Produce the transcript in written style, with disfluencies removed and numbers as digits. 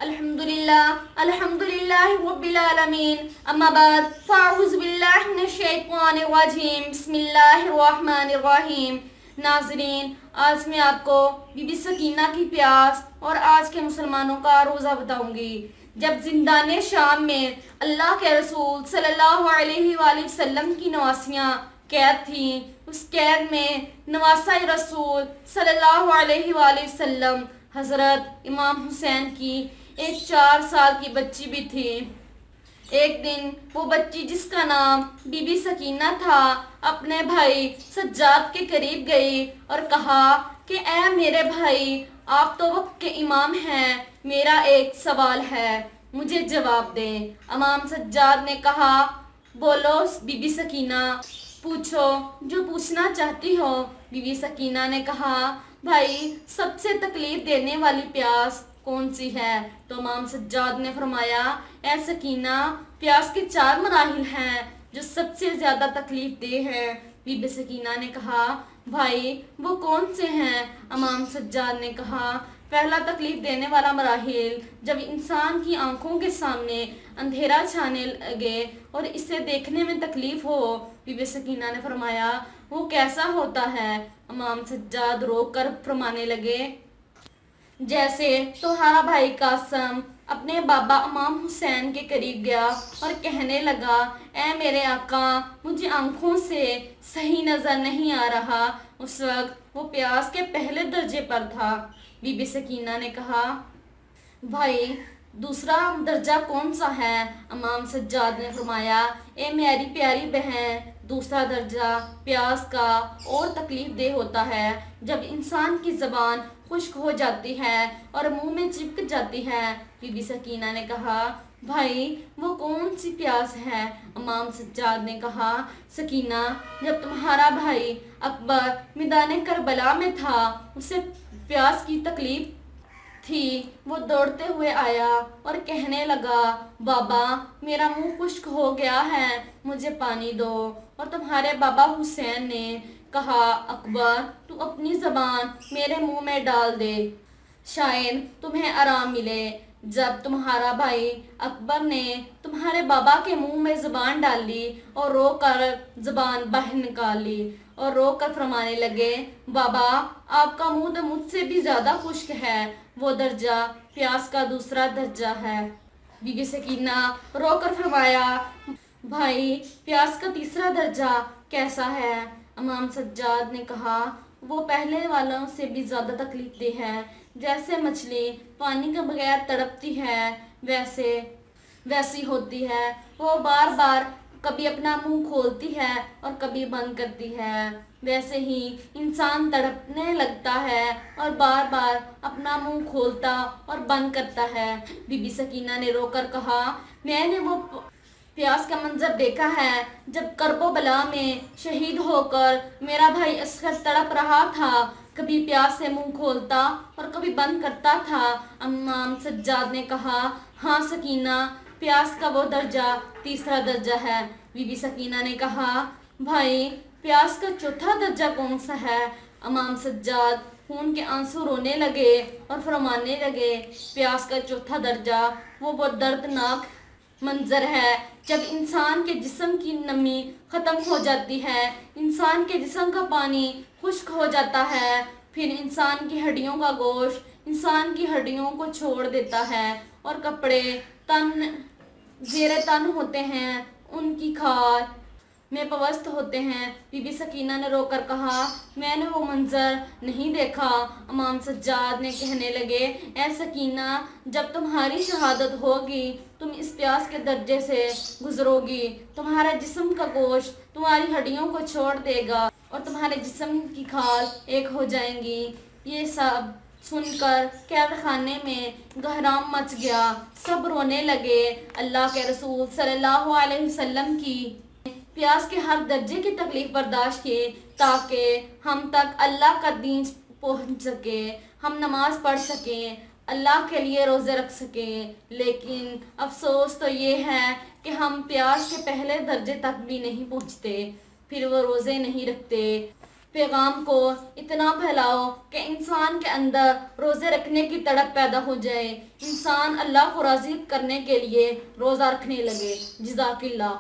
الحمدللہ رب العالمین اما بعد فاعوذ باللہ من الشیطان الرجیم بسم اللہ الرحمن الرحیم۔ ناظرین، آج میں آپ کو بی بی سکینہ کی پیاس اور آج کے مسلمانوں کا روزہ بتاؤں گی۔ جب زندان شام میں اللہ کے رسول صلی اللہ علیہ وآلہ وسلم کی نواسیاں قید تھیں، اس قید میں نواسہ رسول صلی اللہ علیہ وآلہ وسلم حضرت امام حسین کی ایک 4 سال کی بچی بھی تھی۔ ایک دن وہ بچی، جس کا نام بی بی سکینہ تھا، اپنے بھائی سجاد کے قریب گئی اور کہا کہ اے میرے بھائی، آپ تو وقت کے امام ہیں، میرا ایک سوال ہے، مجھے جواب دیں۔ امام سجاد نے کہا، بولو بی بی سکینہ، پوچھو جو پوچھنا چاہتی ہو۔ بی بی سکینہ نے کہا، بھائی، سب سے تکلیف دینے والی پیاس کون سی ہے؟ تو امام سجاد نے فرمایا، اے سکینہ، پیاس کے 4 مراحل ہیں جو سب سے زیادہ تکلیف دہ ہیں۔ بی بی سکینہ نے کہا، بھائی وہ کون سے ہیں؟ امام سجاد نے کہا، پہلا تکلیف دینے والا مراحل، جب انسان کی آنکھوں کے سامنے اندھیرا چھانے لگے اور اسے دیکھنے میں تکلیف ہو۔ بی بی سکینہ نے فرمایا، وہ کیسا ہوتا ہے؟ امام سجاد رو کر فرمانے لگے، جیسے تمہارا بھائی قاسم اپنے بابا امام حسین کے قریب گیا اور کہنے لگا، اے میرے آقا، مجھے آنکھوں سے صحیح نظر نہیں آ رہا۔ اس وقت وہ پیاس کے پہلے درجے پر تھا۔ بی بی سکینہ نے کہا، بھائی دوسرا درجہ کون سا ہے؟ امام سجاد نے فرمایا، اے میری پیاری بہن، دوسرا درجہ پیاس کا اور تکلیف دہ ہوتا ہے جب انسان کی زبان خشک ہو جاتی ہے اور منہ میں چپک جاتی ہے۔ بی بی سکینہ نے کہا، بھائی وہ کون سی پیاس ہے؟ امام سجاد نے کہا، سکینہ، جب تمہارا بھائی اکبر میدان کربلا میں تھا، اسے پیاس کی تکلیف تھی، وہ دوڑتے ہوئے آیا اور کہنے لگا، بابا میرا منہ خشک ہو گیا ہے، مجھے پانی دو۔ اور تمہارے بابا حسین نے کہا، اکبر تو اپنی زبان میرے منہ میں ڈال دے، شاید تمہیں آرام ملے۔ جب تمہارا بھائی اکبر نے تمہارے بابا کے منہ میں زبان ڈال لی اور رو کر زبان باہر نکال لی اور رو کر فرمانے لگے، بابا آپ کا منہ تو مجھ سے بھی زیادہ خشک ہے، وہ درجہ پیاس کا دوسرا درجہ ہے۔ بی بی سکینہ رو کر فرمایا، بھائی پیاس کا تیسرا درجہ کیسا ہے؟ امام سجاد نے کہا، وہ پہلے والوں سے بھی زیادہ تکلیف دہ ہے۔ جیسے مچھلی پانی کے بغیر تڑپتی ہے، ویسی ہوتی ہے۔ وہ بار بار کبھی اپنا منہ کھولتی ہے اور کبھی بند کرتی ہے، ویسے ہی انسان تڑپنے لگتا ہے اور بار بار اپنا منہ کھولتا اور بند کرتا ہے۔ بی بی سکینہ نے رو کر کہا، میں نے وہ پیاس کا منظر دیکھا ہے جب کرب و بلا میں شہید ہو کر میرا بھائی اصغر تڑپ رہا تھا، کبھی پیاس سے منہ کھولتا اور کبھی بند کرتا تھا۔ امام سجاد نے کہا، ہاں سکینہ، پیاس کا وہ درجہ تیسرا درجہ ہے۔ بی بی سکینہ نے کہا، بھائی پیاس کا چوتھا درجہ کون سا ہے؟ امام سجاد خون کے آنسو رونے لگے اور فرمانے لگے، پیاس کا چوتھا درجہ وہ دردناک منظر ہے جب انسان کے جسم کی نمی ختم ہو جاتی ہے، انسان کے جسم کا پانی خشک ہو جاتا ہے، پھر انسان کی ہڈیوں کا گوشت انسان کی ہڈیوں کو چھوڑ دیتا ہے اور کپڑے زیر تن ہوتے ہیں، ان کی کھال میں پوست ہوتے ہیں۔ بی بی سکینہ نے رو کر کہا، میں نے وہ منظر نہیں دیکھا۔ امام سجاد نے کہنے لگے، اے سکینہ، جب تمہاری شہادت ہوگی تم اس پیاس کے درجے سے گزرو گی، تمہارا جسم کا گوشت تمہاری ہڈیوں کو چھوڑ دے گا اور تمہارے جسم کی کھال ایک ہو جائیں گی۔ یہ سب سن کر قید خانے میں گہرام مچ گیا، سب رونے لگے۔ اللہ کے رسول صلی اللہ علیہ وسلم کی پیاس کے ہر درجے کی تکلیف برداشت کی تاکہ ہم تک اللہ کا دین پہنچ سکے، ہم نماز پڑھ سکیں، اللہ کے لیے روزے رکھ سکیں۔ لیکن افسوس تو یہ ہے کہ ہم پیاس کے پہلے درجے تک بھی نہیں پہنچتے، پھر وہ روزے نہیں رکھتے۔ پیغام کو اتنا پھیلاؤ کہ انسان کے اندر روزے رکھنے کی تڑپ پیدا ہو جائے، انسان اللہ کو راضی کرنے کے لیے روزہ رکھنے لگے۔ جزاک اللہ۔